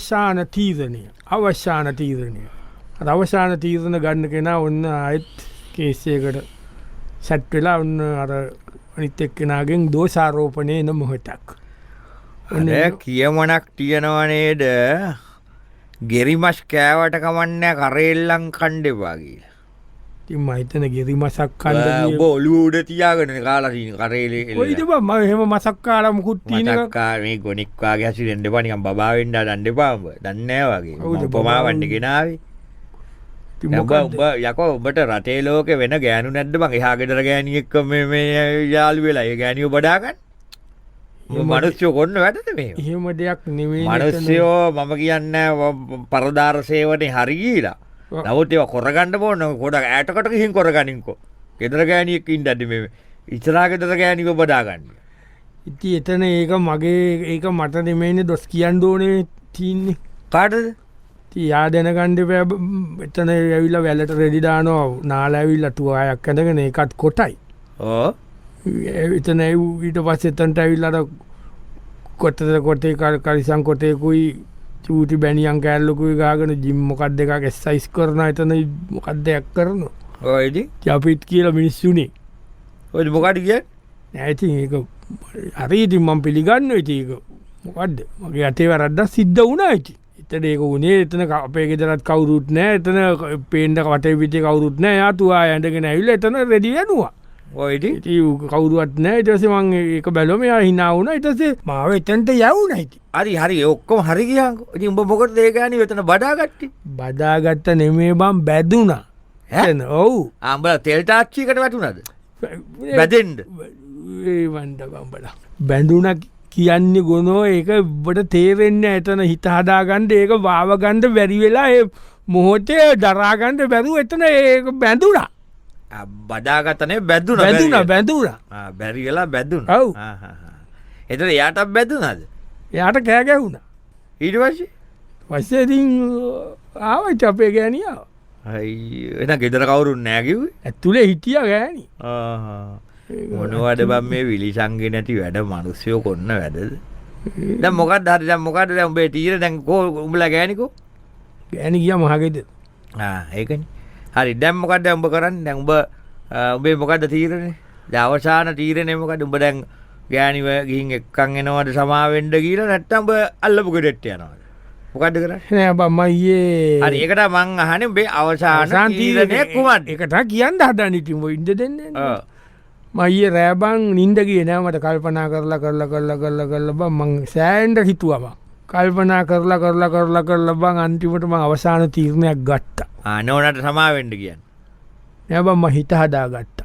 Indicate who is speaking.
Speaker 1: අවසාන තීරණය. අවසාන තීරණ ගන්න කෙනා ඔන්න අයත් කේසයකට සැට් වෙලා ඔන්න අර අනිත් එක්කෙනාගෙන් දෝෂාරෝපණය එන මොහොතක්.
Speaker 2: කියමනක් තියෙනවනේද ගෙරිමස් කෑවට කමන්නෑ කරෙල්ලං කණ්ඩෙවා කියලා.
Speaker 1: ඉතින් මම හිතන ගෙරිමසක් කන්න
Speaker 2: ඔබ ඔළුව උඩ තියාගෙන කාලා තියෙන කරේලේ
Speaker 1: කොයිද බං මම එහෙම මසක් කාලා මුකුත් තියෙන එක
Speaker 2: මේ ගොනික් වාගේ හැසිරෙන්න එපා නිකන් බබා වෙන්න හදන්න එපා උඹ දන්නේ නැහැ වගේ උපමා වන්න ගෙනාවේ උඹ යකෝ උඹට රටේ ලෝකේ වෙන ගෑනු නැද්ද බං එහා ගෙදර ගෑණියෙක් මේ යාළු වෙලා ඒ ගෑණියෝ බඩා ගන්න මිනිස්සු කොන්න වැඩද මේ
Speaker 1: එහෙම දෙයක් නෙමෙයි
Speaker 2: මිනිස්සුෝ මම කියන්නේ පරදාර සේවනේ හරි ගිහිලා නමුත් ඒවා කරගන්න ඕන පොඩක් ඈටකට ගිහින් කරගනින්කෝ ගෙදර ගෑණියෙක් ඉන්නද මේ ඉස්සරහා ගෙදර ගෑණිව බඩා ගන්න
Speaker 1: ඉතින් එතන ඒක මගේ ඒක මට නෙමෙයිනේ දොස් කියන්න ඕනේ තින්නේ
Speaker 2: කාටද
Speaker 1: යා දැනගන්න එපා එතන ඇවිල්ලා වැලට රෙදි දානවා නාලා ඇවිල්ලා තුවායක් ඇඳගෙන ඒකත් කොටයි
Speaker 2: ඕ
Speaker 1: එතන ඊට පස්සේ එතනට ඇවිල්ලා කොටේ කරිසම් කොටේකුයි චූටි බැනියන් කෑල්ලකුයි ගාගෙන ජිම් මොකක්ද එකක් එක්සයිස් කරනවා එතන මොකක්ද දෙයක් කරනවා
Speaker 2: ඔය ඉතින්
Speaker 1: අපිත් කියලා මිනිස්සුනේ
Speaker 2: ඔය මොකක්ද කියන්නේ
Speaker 1: නෑ ඉතින් ඒක හරි ඉතින් මම පිළිගන්නවා ඉතින් ඒක මොකද්ද මගේ අතේ වැරද්දක් සිද්ධ වුණා ඉතින් එතන ඒක උනේ එතන අපේ ගෙදරත් කවුරුත් නෑ එතන පේන්න වටේ පිටේ කවුරුත් නෑ යා තුවා ඇඳගෙන ඇවිල්ලා එතන රෙදි වෙනවා
Speaker 2: ඔය ඉතින්
Speaker 1: කවුරුවත් නෑ ඊට පස්සේ මම ඒක බැලුවම එයා hina වුණා ඊට පස්සේ මාව එතනට යවුණා ඉතින්
Speaker 2: හරි ඔක්කොම හරි ගියාන්කෝ ඉතින් උඹ මොකටද ඒ ගෑණි එතන බදාගත්තේ
Speaker 1: බදාගත්ත නෙමෙයි බං බැදුණා එතන ඔව්
Speaker 2: උඹලා තෙල් තාච්චියකට වැටුණාද බැදෙන්න
Speaker 1: ඒ වණ්ඩ බම්බලා බැඳුණා කියන්නේ ගොනෝ ඒක ඔබට තේරෙන්නේ එතන හිත හදාගන්න ඒක වාව ගන්න බැරි වෙලා ඒ මොහොතේ දරා ගන්න බැරුව එතන ඒක බැඳුණා
Speaker 2: බදාගත්තනේ බැඳුණා බැරි වෙලා බැඳුණා
Speaker 1: ඔව්
Speaker 2: එතන එයාටත් බැඳුණාද
Speaker 1: එයාට කෑ ගැහුණා
Speaker 2: ඊට
Speaker 1: පස්සේ ඉතින් ආවයි අපේ ගෑණිය
Speaker 2: එන ගෙදර කවුරුත් නෑ කිව්වේ
Speaker 1: ඇතුලේ හිටියා ගෑණි
Speaker 2: මොනවද බං මේ විලිසංගේ නැති වැඩ මිනිස්සුયો කොන්න වැඩද දැන් මොකක්ද හරි දැන් මොකක්ද දැන් උඹේ තීර දැන් කො උඹලා ගෑණිකෝ
Speaker 1: ගෑණි ගියා මහගෙදර
Speaker 2: ඒකනේ හරි දැන් මොකක්ද උඹ කරන්නේ දැන් උඹේ මොකක්ද තීරනේ දැන් අවසාන තීරනේ මොකක්ද උඹ දැන් ගෑණිව ගිහින් එක්කන් එනවද සමා වෙන්න කියලා නැත්තම් උඹ අල්ලපු ගෙඩෙට්ට යනවද මොකද්ද කරන්නේ
Speaker 1: නෑ බං මයියේ
Speaker 2: හරි ඒකට මං අහන්නේ උඹේ අවසාන තීරනේ කුමක්ද
Speaker 1: ඒකට කියන්න හදන්නේ ඉතින් ඔය ඉන්න දෙන්නේ මයියේ රෑ බං නිින්ද ගියේ නෑ මට කල්පනා කරලා බං මං සෑහෙන්න හිතුවා බං කල්පනා කරලා බං අන්තිමට මං අවසාන තීරණයක් ගත්තා
Speaker 2: නෝනාට සමා වෙන්න කියන්නේ
Speaker 1: නෑ බං මං හිත හදාගත්තා